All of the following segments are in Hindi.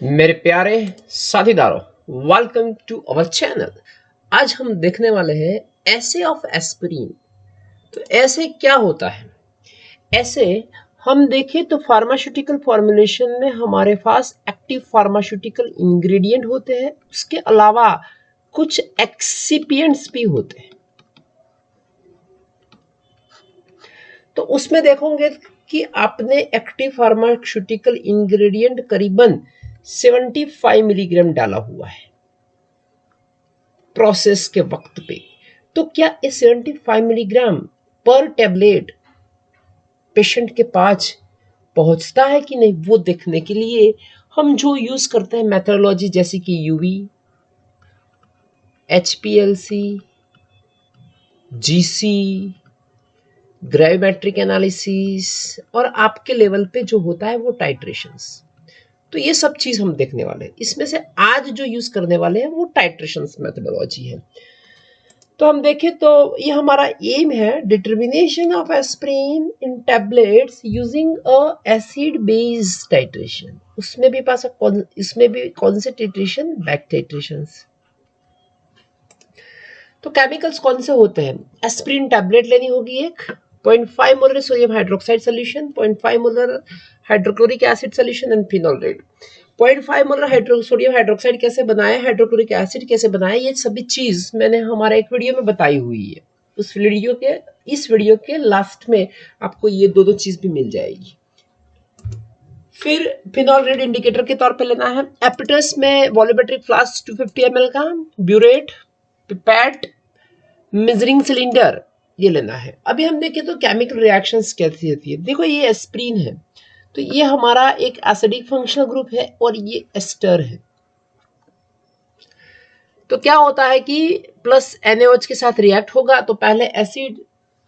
मेरे प्यारे साथीदारों, वेलकम टू अवर चैनल। आज हम देखने वाले हैं ऐसे ऑफ एस्पिरिन। तो ऐसे क्या होता है? ऐसे हम देखें तो फार्मास्यूटिकल फॉर्मुलेशन में हमारे पास एक्टिव फार्मास्यूटिकल इंग्रेडिएंट होते हैं, उसके अलावा कुछ एक्सिपिएंट्स भी होते हैं। तो उसमें देखोगे कि आपने एक्टिव फार्मास्यूटिकल इंग्रेडिएंट करीबन 75 मिलीग्राम डाला हुआ है प्रोसेस के वक्त पे। तो क्या ये 75 मिलीग्राम पर टेबलेट पेशेंट के पास पहुंचता है कि नहीं, वो देखने के लिए हम जो यूज करते हैं मेथोडोलॉजी, जैसे कि UV, HPLC, GC, gravimetric analysis और आपके लेवल पे जो होता है वो टाइट्रेशंस। तो ये सब चीज हम देखने वाले हैं। इसमें से आज जो यूज करने वाले हैं वो टाइट्रेशंस मेथोडोलॉजी है। तो हम देखें तो ये हमारा एम है, determination of aspirin in tablets using a acid base titration. उसमें भी इसमें भी कौन से टाइट्रेशन? Back titrations. तो केमिकल्स कौन से होते हैं? एस्पिरिन टैबलेट लेनी होगी एक, 0.5 molar sodium hydroxide solution, 0.5 molar hydrochloric acid solution and phenol red. 0.5 molar sodium hydroxide कैसे बनाए, हाइड्रोक्लोरिक एसिड कैसे बनाए, ये सभी चीज मैंने हमारे एक वीडियो में बताई हुई है। इस वीडियो के लास्ट में आपको ये दो चीज भी मिल जाएगी। फिर फिनोल रेड इंडिकेटर के तौर पे लेना है। एपिटस में वॉल्यूमेट्रिक फ्लास्क 250 ml का, ब्यूरेट, पिपेट, मेजरिंग सिलेंडर ये लेना है। अभी हम देखें तो केमिकल रिएक्शंस कैसी होती है। देखो ये एस्पिरिन है, तो ये हमारा एक एसिडिक फंक्शनल ग्रुप है और ये एस्टर है। तो क्या होता है कि प्लस NaOH के साथ रिएक्ट होगा, तो पहले एसिड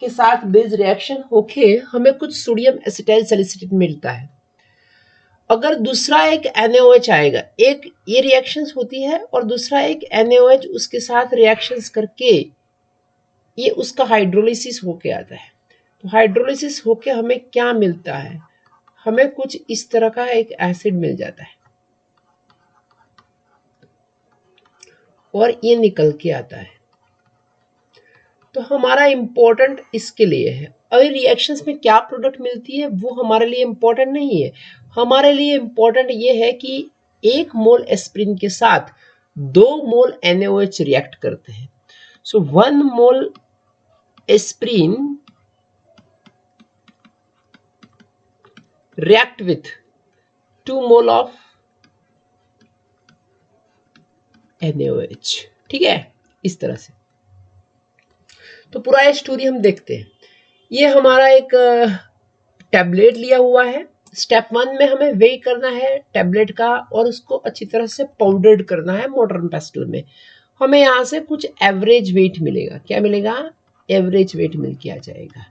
के साथ बेस रिएक्शन होके हमें कुछ सोडियम एसिटाइल सैलिसिलेट मिलता है। अगर दूसरा एक NaOH आएगा, एक ये रिएक्शंस होती है और दूसरा एक NaOH उसके साथ रिएक्शंस करके ये उसका हाइड्रोलिसिस होके आता है। तो हाइड्रोलिसिस होके हमें क्या मिलता है? हमें कुछ इस तरह का एक एसिड मिल जाता है और ये निकल के आता है। तो हमारा इंपॉर्टेंट इसके लिए है। अगर रिएक्शंस में क्या प्रोडक्ट मिलती है वो हमारे लिए इंपॉर्टेंट नहीं है। हमारे लिए इंपॉर्टेंट ये है कि 1 मोल एस्पिरिन के साथ 2 मोल NaOH रिएक्ट करते हैं। सो 1 मोल aspirin react with 2 mole of NaOH। ठीक है, इस तरह से। तो पूरा ये स्टोरी हम देखते हैं। ये हमारा एक टैबलेट लिया हुआ है। स्टेप 1 में हमें वेट करना है टैबलेट का और उसको अच्छी तरह से पाउडर्ड करना है मॉडर्न पेस्टल में। हमें यहाँ से कुछ एवरेज वेट मिलेगा। क्या मिलेगा? एवरेज वेट मिल के आ जाएगा।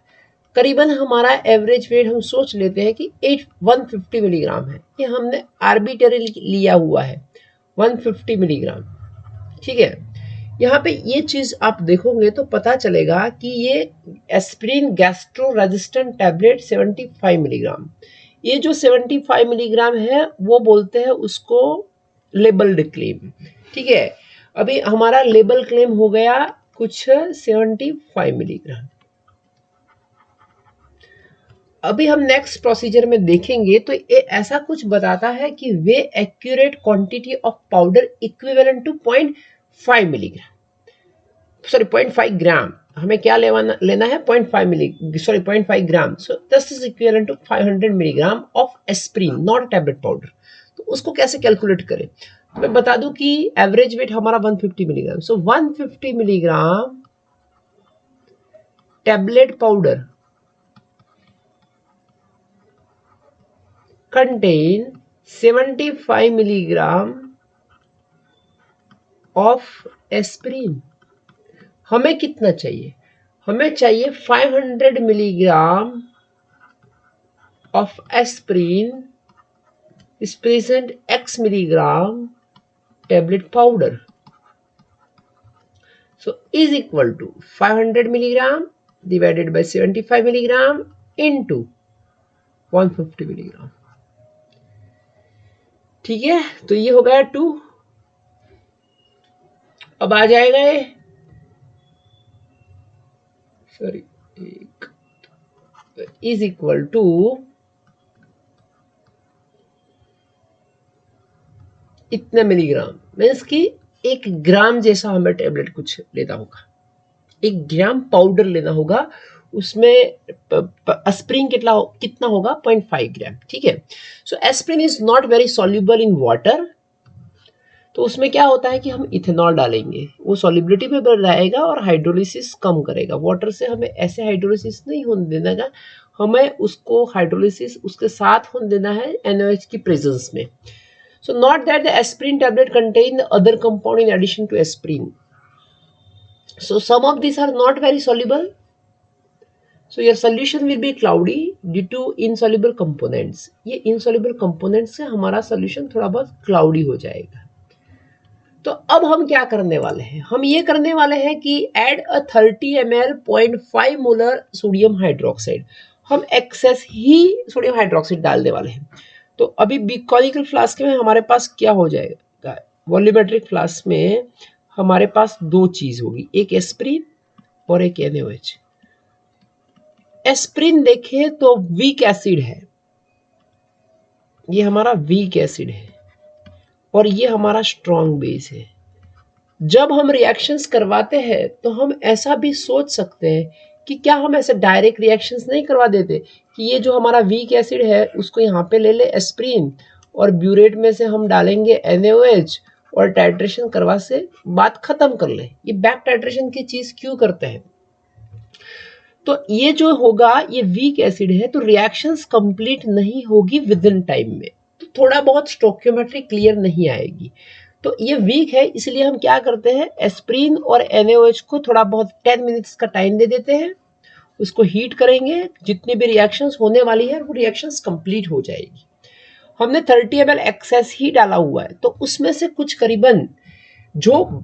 करीबन हमारा एवरेज वेट हम सोच लेते हैं कि 150 मिलीग्राम है। ये हमने आर्बिट्ररी लिया हुआ है 150 मिलीग्राम। ठीक है, यहाँ पे ये चीज आप देखोगे तो पता चलेगा कि ये aspirin gastro resistant tablet 75 milligram. ये जो 75 मिलीग्राम है वो बोलते हैं उसको लेबल्ड क्लेम। ठीक है, अभी हमारा लेबल क्लेम हो गया कुछ 75 मिलीग्राम। अभी हम नेक्स्ट प्रोसीजर में देखेंगे तो ये ऐसा कुछ बताता है कि weigh accurate quantity of powder equivalent to 0.5 milligram, sorry 0.5 gram. हमें क्या लेना है? 0.5 gram. So this is equivalent to 500 milligram of aspirin, not tablet powder. तो उसको कैसे कैलकुलेट करें? तो मैं बता दूं कि एवरेज वेट हमारा 150 milligram. So 150 milligram tablet powder contain 75 milligram of aspirin. हमें कितना चाहिए? हमें चाहिए 500 milligram of aspirin is present x milligram tablet powder. So is equal to 500 milligram divided by 75 milligram into 150 milligram. ठीक है, तो ये हो गया 2। अब आ जाएगा ये, सॉरी, इज इक्वल टू इतने मिलीग्राम, मीन्स कि 1 ग्राम जैसा हमें टेबलेट कुछ लेना होगा, 1 ग्राम पाउडर लेना होगा, उसमें एस्प्रिन कितना होगा 0.5 ग्राम। ठीक है, so aspirin is not very soluble in water, तो उसमें क्या होता है कि हम इथेनॉल डालेंगे, वो सॉल्युबिलिटी में बढ़ जाएगा और हाइड्रोलिसिस कम करेगा। वाटर से हमें ऐसे हाइड्रोलिसिस नहीं होने देना है, हमें उसको हाइड्रोलिसिस उसके साथ होने देना है NaOH की प्रेजेंस में। So not that the aspirin tablet contain the other compound in addition to aspirin. So some of these are not very soluble. So your solution will be cloudy due to insoluble components. ये insoluble components से हमारा solution थोड़ा बहुत cloudy हो जाएगा। तो अब हम क्या करने वाले हैं, हम ये करने वाले हैं कि add a 30 ml 0.5 molar sodium hydroxide, हम एक्सेस ही सोडियम हाइड्रोक्साइड डालने वाले हैं। तो अभी बिकॉनिकल फ्लास्क में हमारे पास क्या हो जाएगा, वॉल्यूमेट्रिक फ्लास्क में हमारे पास 2 चीज होगी, एक एस्प्रिन और एक NaOH। एस्प्रिन देखें तो वीक एसिड है, ये हमारा वीक एसिड है और ये हमारा स्ट्रॉन्ग बेस है। जब हम रिएक्शंस करवाते हैं तो हम ऐसा भी सोच सकते हैं कि क्या हम ऐसे डायरेक्ट रिएक्शंस नहीं करवा देते कि ये जो हमारा वीक एसिड है उसको यहाँ पे ले ले एस्प्रिन और ब्यूरेट में से हम डालेंगे NaOH और टाइट्रेशन करवा से बात खत्म कर ले। ये बैक टाइट्रेशन की चीज क्यों करते हैं, तो ये जो होगा ये वीक एसिड है तो रिएक्शंस कंप्लीट नहीं होगी विद इन टाइम में, तो थोड़ा बहुत स्टोइकियोमेट्री क्लियर नहीं आएगी। तो ये वीक है, इसलिए हम क्या करते हैं, एस्प्रिन और NaOH को थोड़ा बहुत 10 मिनट्स का टाइम दे देते हैं, उसको हीट करेंगे, जितनी भी रिएक्शंस होने वाली है वो रिएक्शंस कंप्लीट हो जाएगी। हमने 30 ml एक्सेस ही डाला हुआ है, तो उसमें से कुछ करीबन जो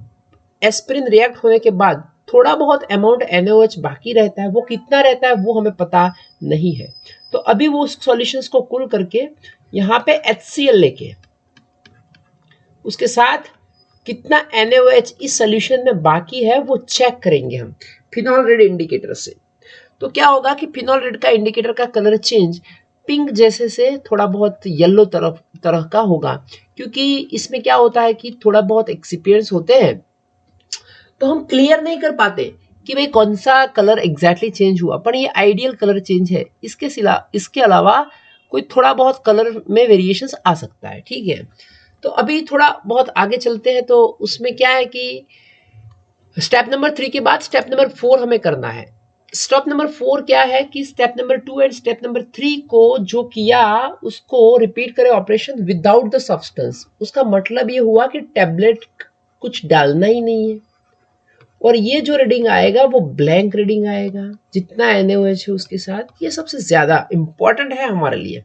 एस्प्रिन रिएक्ट होने के बाद थोड़ा बहुत अमाउंट NaOH बाकी रहता है, वो कितना रहता है वो हमें पता नहीं है। तो अभी वो उस सॉल्यूशंस को कूल करके यहाँ पे HCl लेके उसके साथ कितना NaOH इस सॉल्यूशन में बाकी है वो चेक करेंगे हम फिनॉल रेड इंडिकेटर से। तो क्या होगा कि फिनॉल रेड का इंडिकेटर का कलर चेंज पिंक जैसे से थोड़ा बहुत येलो तरह का होगा, क्योंकि इसमें क्या होता है कि थोड़ा बहुत एक्सपीरियंस होते हैं तो हम क्लियर नहीं कर पाते कि भाई कौन सा कलर एग्जैक्टली चेंज हुआ, पर ये आइडियल कलर चेंज है। इसके अलावा कोई थोड़ा बहुत कलर में वेरिएशंस आ सकता है। ठीक है, तो अभी थोड़ा बहुत आगे चलते हैं, तो उसमें क्या है कि स्टेप नंबर 3 के बाद स्टेप नंबर 4 हमें करना है। स्टेप नंबर 4 क्या है कि step number 2 and step number 3 को जो किया उसको रिपीट करें ऑपरेशन विदाउट द सब्सटेंस। उसका मतलब ये हुआ कि टेबलेट कुछ डालना ही नहीं है और ये जो रीडिंग आएगा वो ब्लैंक रीडिंग आएगा, जितना NaOH है उसके साथ। ये सबसे ज्यादा इंपॉर्टेंट है हमारे लिए।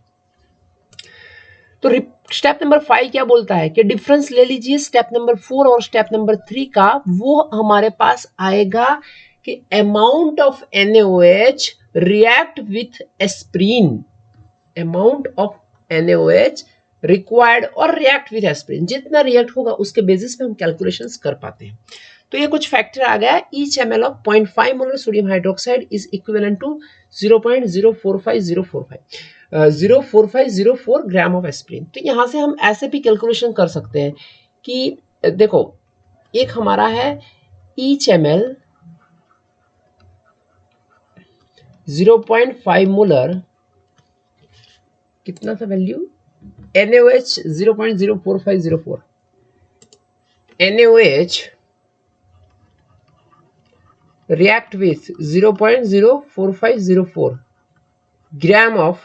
तो स्टेप नंबर 5 क्या बोलता है कि डिफरेंस ले लीजिए स्टेप नंबर 4 और स्टेप नंबर 3 का। वो हमारे पास आएगा कि amount of NaOH react with aspirin, amount of NaOH required और रिएक्ट विथ एस्प्रिन, जितना रिएक्ट होगा उसके बेसिस पे हम कैलकुलेशंस कर पाते हैं। तो ये कुछ फैक्टर आ गया। Each ml of 0.5 molar sodium hydroxide is equivalent to 0.0450 gram of aspirin. तो यहाँ से हम ऐसे भी कैलकुलेशन कर सकते हैं कि देखो, एक हमारा है ईच ml 0.5 मोलर, कितना था value, NaOH 0.04504, NaOH react with 0.04504 gram of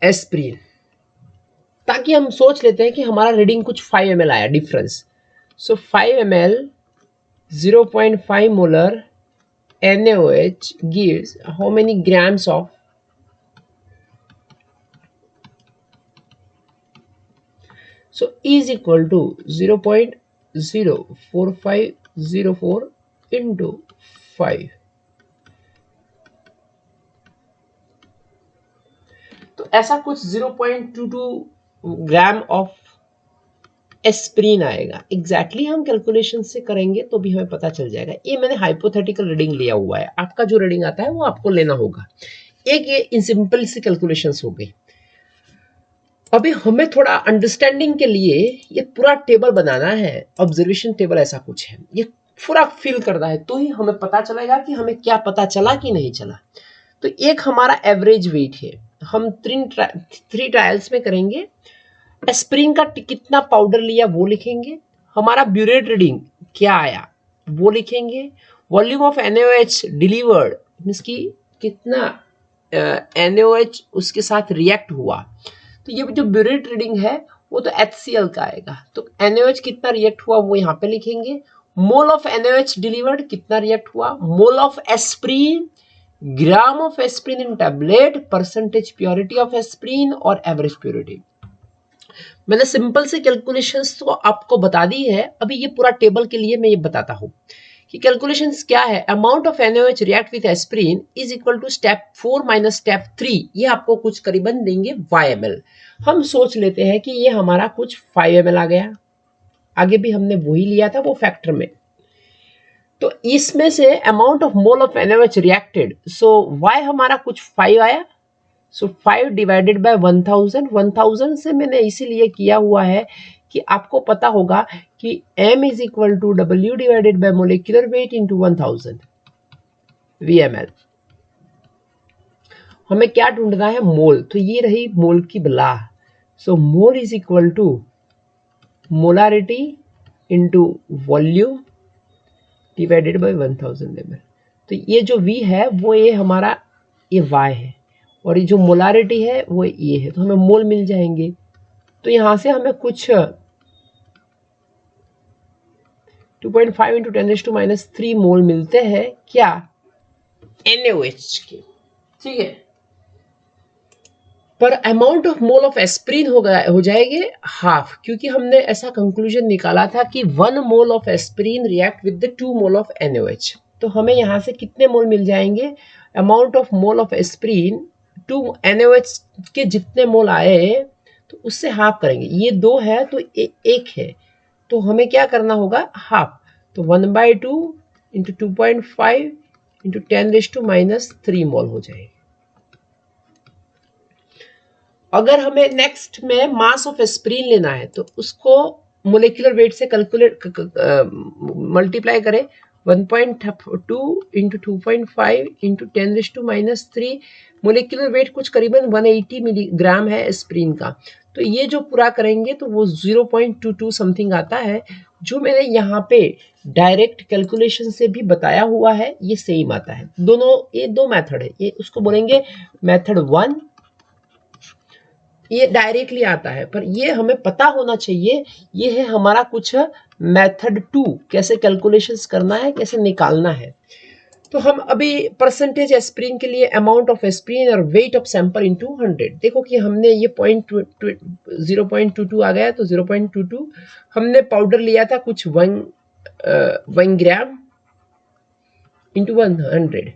aspirin, ताकि हम सोच लेते हैं कि हमारा रीडिंग कुछ 5 ml आया difference. So 5 ml 0.5 molar NaOH gives how many grams of, so is equal to 0.04504 into 5. तो ऐसा कुछ 0.22 ग्राम ऑफ एस्प्रीन आएगा। एग्जैक्टली हम कैलकुलेशन से करेंगे तो भी हमें पता चल जाएगा। ये मैंने हाइपोथेटिकल रीडिंग लिया हुआ है, आपका जो रीडिंग आता है वो आपको लेना होगा। एक ये इन सिंपल सी कैलकुलेशंस हो गई। अभी हमें थोड़ा अंडरस्टैंडिंग के लिए ये पूरा टेबल बनाना है, ऑब्जर्वेशन टेबल ऐसा कुछ है, ये पूरा फिल करना है तो ही हमें पता चलेगा कि हमें क्या पता चला कि नहीं चला। तो एक हमारा एवरेज वेट है, हम 3 ट्रायल्स में करेंगे। एस्प्रीन का कितना पाउडर लिया वो लिखेंगे, हमारा ब्यूरेट रीडिंग क्या आया वो लिखेंगे, volume of NaOH delivered means की कितना NaOH उसके साथ रिएक्ट हुआ। तो ये जो ब्यूरेट रीडिंग है वो तो HCl का आएगा, तो NaOH कितना रिएक्ट हुआ वो यहाँ पे लिखेंगे। मोल ऑफ NaOH डिलीवर्ड कितना रिएक्ट हुआ, mole of aspirin, gram of aspirin in tablet, percentage purity of aspirin और एवरेज प्योरिटी। मैंने सिंपल से कैलकुलेशंस तो आपको बता दी है। अभी ये पूरा टेबल के लिए मैं ये बताता हूँ कि कैलकुलेशंस क्या है। Amount of NaOH react with aspirin is equal to step 4 minus step 3, ये आपको कुछ करीबन देंगे YmL। हम सोच लेते हैं कि ये हमारा कुछ 5 ml आ गया, आगे भी हमने वही लिया था वो फैक्टर में। तो इसमें से amount of mole of NaOH reacted, so Y हमारा कुछ 5 आया, सो 5 डिवाइडेड बाय 1000 से मैंने इसीलिए किया हुआ है कि आपको पता होगा कि M is equal to W divided by molecular weight into 1000 VmL। हमें क्या ढूंढना है, मोल, तो ये रही मोल की बला। So mole is equal to molarity into volume divided by 1000 ml। तो ये जो V है वो ये हमारा ये Y है और ये जो मोलारिटी है वो ये है, तो हमें मोल मिल जाएंगे। तो यहां से हमें कुछ 2.5 इंटू 10⁻³ मोल मिलते हैं क्या, NaOH के, ठीक है। पर amount of mole of aspirin हो जाएंगे हाफ, क्योंकि हमने ऐसा कंक्लूजन निकाला था कि 1 mole of aspirin react with the 2 mole of NaOH। तो हमें यहां से कितने मोल मिल जाएंगे, amount of mole of aspirin 2 NaOH के जितने मोल आए तो उससे हाफ करेंगे। ये 2 है तो 1 है, तो हमें क्या करना होगा, हाफ। तो 1/2 इंटू 2.5 इंटू 10⁻³ मोल हो जाएगी। अगर हमें नेक्स्ट में मास ऑफ एस्प्रीन लेना है तो उसको मोलिकुलर वेट से कैलकुलेट मल्टीप्लाई करें, 1.2 इंटू 2.5 इंटू 10⁻³ मोलिकुलर वेट कुछ करीबन 180 मिलीग्राम है एस्प्रीन का। तो ये जो पूरा करेंगे तो वो 0.22 समथिंग आता है, जो मैंने यहाँ पे डायरेक्ट कैलकुलेशन से भी बताया हुआ है, ये सेम आता है। दोनों ये 2 मेथड है, ये उसको बोलेंगे मेथड 1, ये डायरेक्टली आता है, पर ये हमें पता होना चाहिए ये है हमारा कुछ मेथड 2, कैसे कैलकुलेशंस करना है, कैसे निकालना है। तो हम अभी परसेंटेज एस्प्रीन के लिए अमाउंट ऑफ एस्प्रीन और वेट ऑफ सैंपल इनटू 100, देखो कि हमने ये 0.22 आ गया, तो 0.22 हमने पाउडर लिया था कुछ 1 ग्राम इंटू 100,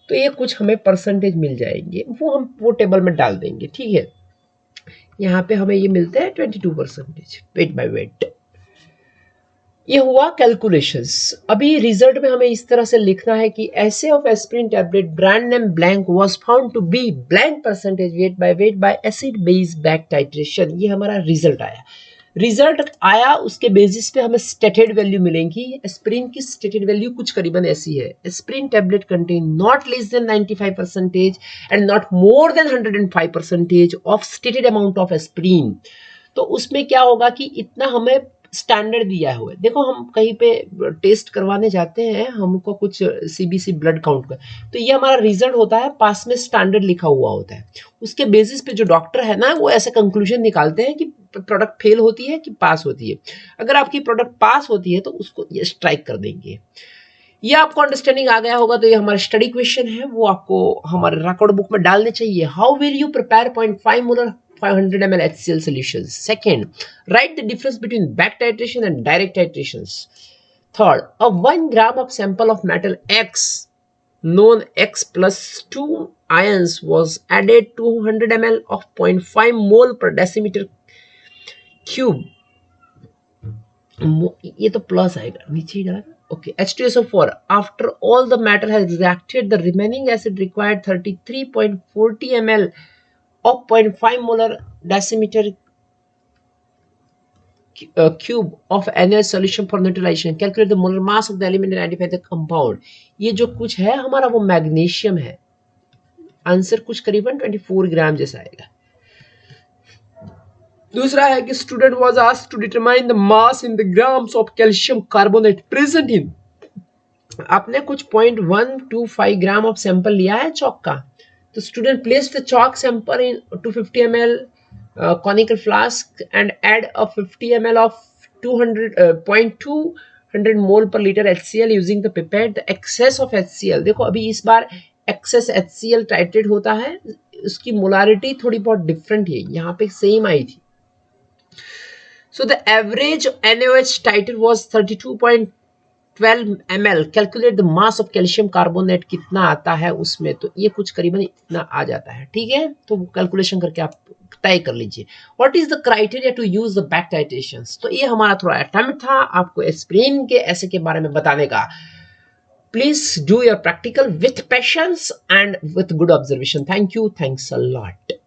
तो ये कुछ हमें परसेंटेज मिल जाएंगे, वो हम वो टेबल में डाल देंगे, ठीक है। यहाँ पे हमें ये मिलता है 22% वेट बाय वेट। ये हुआ कैलकुलेशंस। अभी रिजल्ट में हमें इस तरह से लिखना है कि assay of aspirin tablet brand name blank was found to be blank percentage weight by acid base back titration. ये हमारा रिजल्ट आया। रिजल्ट आया उसके बेसिस पे हमें स्टेटेड वैल्यू मिलेंगी। एस्प्रिन की स्टेटेड वैल्यू कुछ करीबन ऐसी है, aspirin tablet contain not less than 95% and not more than 105% of stated amount of aspirin. तो उसमें क्या होगा कि इतना हमें स्टैंडर्ड दिया हुआ है। देखो हम कहीं पे टेस्ट करवाने जाते हैं, हमको कुछ सीबीसी ब्लड काउंट का, तो ये हमारा रिजल्ट होता है, पास में स्टैंडर्ड लिखा हुआ होता है। उसके बेसिस पे जो डॉक्टर है ना वो ऐसे कंक्लूजन निकालते हैं कि प्रोडक्ट फेल होती है कि पास होती है। अगर आपकी प्रोडक्ट पास होती है तो उसको ये स्ट्राइक कर देंगे। ये आपको अंडरस्टैंडिंग आ गया होगा। तो ये हमारा स्टडी क्वेश्चन है, वो आपको हमारे रिकॉर्ड बुक में डालने चाहिए। How will you prepare 0.5 molar 500 ml HCl solutions? Second, write the difference between back titration and direct titrations. Third, a 1 gram of sample of metal X known X plus 2 ions was added to 100 ml of 0.5 mole per decimeter cube. ये तो प्लस आएगा, नीचे ही डाला. Okay, H2SO4. After all the matter has reacted, the remaining acid required 33.40 ml of 0.5 molar decimeter cube of NaOH solution for neutralization. Calculate the molar mass of the element and identify the compound. ये जो कुछ है हमारा वो मैग्नीशियम है. आंसर कुछ करीबन 24 ग्राम जैसा आएगा. दूसरा है कि student was asked to determine the mass in the grams of calcium carbonate present in. आपने कुछ 0.125 ग्राम ऑफ सैंपल लिया है चौक का. तो student place the chalk sample in 250 ml conical flask and add a 50 ml of 0.200 mole per liter HCl using the pipette. The excess of HCl, देखो अभी इस बार excess HCl टाइट्रेट होता है, उसकी मोलारिटी थोड़ी बहुत डिफरेंट है, यहाँ पे सेम आई थी. So the average NaOH titrate was 32.12 ml. Calculate the mass of calcium carbonate कितना आता है उसमें, तो ये कुछ करीबन इतना आ जाता है. ठीक है, तो कैलकुलेशन करके आप तय कर लीजिए. What is the criteria to use the back titrations? तो ये हमारा थोड़ा अटेम्प्ट था आपको एस्पिरिन के ऐसे के बारे में बताने का. Please do your practical with patience and with good observation. Thank you. Thanks a lot.